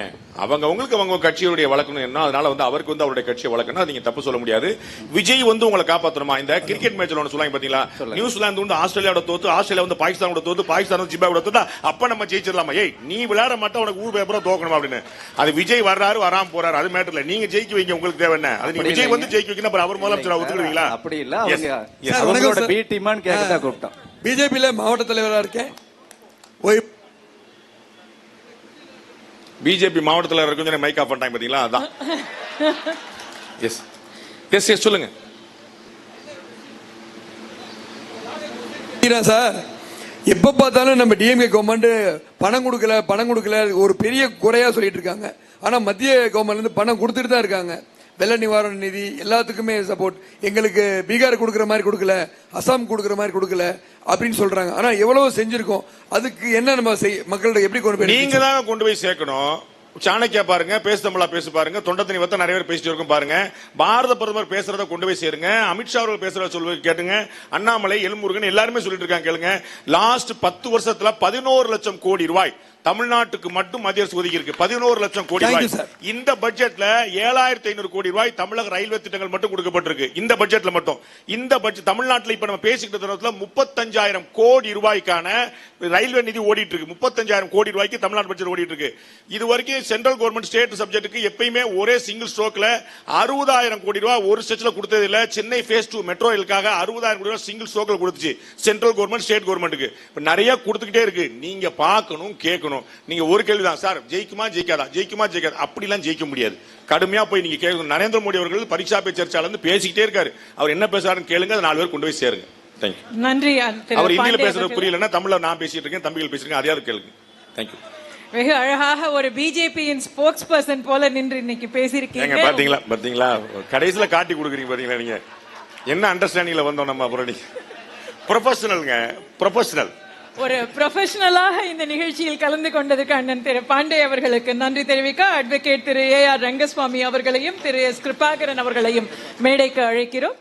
உங்களுக்கு அவங்க கட்சியுடைய வழக்கணும் என்ன, அதனால அவருக்கு அவருடைய கட்சியை வளர்க்கணும், நீங்க தப்பு சொல்ல முடியாது. விஜய் உங்களை காப்பாற்றணுமா? இந்த கிரிக்கெட் மேட்ச்ல ஒன்று சொல்லுவாங்க பாத்தீங்களா, நியூசிலாந்து ஆஸ்திரேலியாவோட தோத்து, ஆஸ்திரேலியா பாகிஸ்தானோட தோத்து, பாகிஸ்தான் ஜிம்பாப்வேயோட தோத்து, அப்ப நம்ம ஜெயிச்சிடலாமா? ஏய் நீ விளையாட மாட்டா, உனக்கு ஊர் பேப்பரா தோக்கணும் அப்படின்னு. அது விஜய் வர்றாரு வராம போறாரு, அது மேட்டர் இல்ல. நீங்க ஜெயிக்க வைங்க, உங்களுக்கு தேவை என்ன? அது விஜய் ஜெயிக்க வைக்கணும், அப்புறம் அவர் முதலமைச்சர் ஒத்துக்கிறீங்களா? அப்படி இல்ல, அவங்களோட பி டீமான்னு கேட்க கூப்பிட்டோம். பிஜேபியில மாவட்ட தலைவராக இருக்கேன். பிஜேபி மாவட்ட தலைவர் இருக்கும் மைக் ஆஃப் பண்ணிட்டாங்க பாத்தீங்களா, அதான். எஸ் எஸ் எஸ் சொல்லுங்க சார். எப்ப பார்த்தாலும் நம்ம டிஎம்கே கவர்மெண்ட் பணம் கொடுக்கல ஒரு பெரிய குறையா சொல்லிட்டு இருக்காங்க. ஆனா மத்திய கவர்மெண்ட்ல இருந்து பணம் கொடுத்துட்டு தான் இருக்காங்க. வெள்ள நிவாரண நிதி எல்லாத்துக்குமே சப்போர்ட். எங்களுக்கு பீகார் கொடுக்குற மாதிரி கொடுக்கல, அசாம் கொடுக்குற மாதிரி கொடுக்கல அப்படின்னு சொல்றாங்க. ஆனா எவ்வளவு செஞ்சிருக்கோம், அதுக்கு என்ன நம்ம மக்கள்கிட்ட எப்படி கொண்டு போய் நீங்க தான் கொண்டு போய் சேர்க்கணும். சாணக்கியா பாருங்க, பேசு தமிழா பேசு பாருங்க, தொண்டத்தனி வத்த நிறைய பேர் பேசிட்டு இருக்கும் பாருங்க. பாரத பிரதமர் பேசுறத கொண்டு போய் சேருங்க. அமித்ஷா அவர்கள் பேசுறத சொல்லுவது கேட்டுங்க. அண்ணாமலை, எல்முருகன் எல்லாருமே சொல்லிட்டு இருக்காங்க கேளுங்க. லாஸ்ட் 10 வருஷத்துல 11 லட்சம் கோடி ரூபாய் தமிழ்நாட்டுக்கு மட்டும் மத்திய அரசு ஒதுக்கி இருக்கு. 11 லட்சம் கோடி ரூபாய். இந்த பட்ஜெட்ல 7500 கோடி ரூபாய் தமிழக ரயில்வே திட்டங்கள் மட்டும் கொடுக்கப்பட்டிருக்கு. இந்த பட்ஜெட்ல மட்டும். இந்த பட்ஜெட் தமிழ்நாட்டில் இப்ப நம்ம பேசிக்கிட்ட தருணத்துல 35,000 கோடி ரூபாய்க்கான ரயில்வே நிதி ஓடிட்டு இருக்கு. 35,000 கோடி ரூபாய்க்கு தமிழ்நாடு பட்ஜெட் ஓடிட்டு இருக்கு. இது வரைக்கும் சென்ட்ரல் கவர்மெண்ட் ஸ்டேட் சப்ஜெக்ட்டுக்கு எப்பயுமே ஒரே சிங்கிள் ஸ்ட்ரோக்ல 60,000 கோடி ரூபாய் ஒரு ஸ்டெச்ல கொடுத்தது இல்ல. சென்னை ஃபேஸ் 2 மெட்ரோ ரயிலுக்காக 60,000 கோடி ரூபாய் சிங்கிள் ஸ்ட்ரோக்ல கொடுத்துச்சு சென்ட்ரல் கவர்மெண்ட் ஸ்டேட் கவர்மெண்ட்டுக்கு. நிறைய கொடுத்துக்கிட்டே இருக்கு. நீங்க பார்க்கணும், கேட்கணும். நீங்க ஒரு கேள்விதான் சார், ஜெயிக்குமா ஜெயிக்காதா, ஜெயிக்குமா ஜெயிக்காதா, அப்படிலாம் ஜெயிக்க முடியாது. கடுமையா போய் நீங்க கேட்கணும். நரேந்திர மோடி அவர்கள் பரீட்சா பே சர்ச்சால இருந்து பேசிக்கிட்டே இருக்காரு. அவர் என்ன பேசுறாருன்னு கேளுங்க, அதை 4 பேர் கொண்டு போய் சேருங்க. தேங்க்யூ. நன்றி. அவர் ஹிந்தியில பேசுறது புரியலன்னா தமிழ்ல நான் பேசிட்டு இருக்கேன், தம்பிகள் பேசுறீங்க, அதையாவது கேளுங்க. தேங்க்யூ. வெகு அழகாக ஒரு பிஜேபியின் ஸ்போக்ஸ் பர்சன் போல நின்று இன்னைக்கு பேசியிருக்கீங்க. பாத்தீங்களா பாத்தீங்களா, கடைசியில காட்டி கொடுக்குறீங்க பாத்தீங்களா. நீங்க என்ன அண்டர்ஸ்டாண்டிங்ல வந்தோம் நம்ம. அப்புறம் நீங்க ப்ரொஃபஷனல்ங்க, ப்ரொஃபஷனல். ஒரு ப்ரொஃபஷனலாக இந்த நிகழ்ச்சியில் கலந்து கொண்டதுக்கு அண்ணன் திரு பாண்டே அவர்களுக்கு நன்றி தெரிவிக்க அட்வொகேட் திரு AR ரங்கசுவாமி அவர்களையும் திரு S கிருபாகரன் அவர்களையும் மேடைக்கு அழைக்கிறோம்.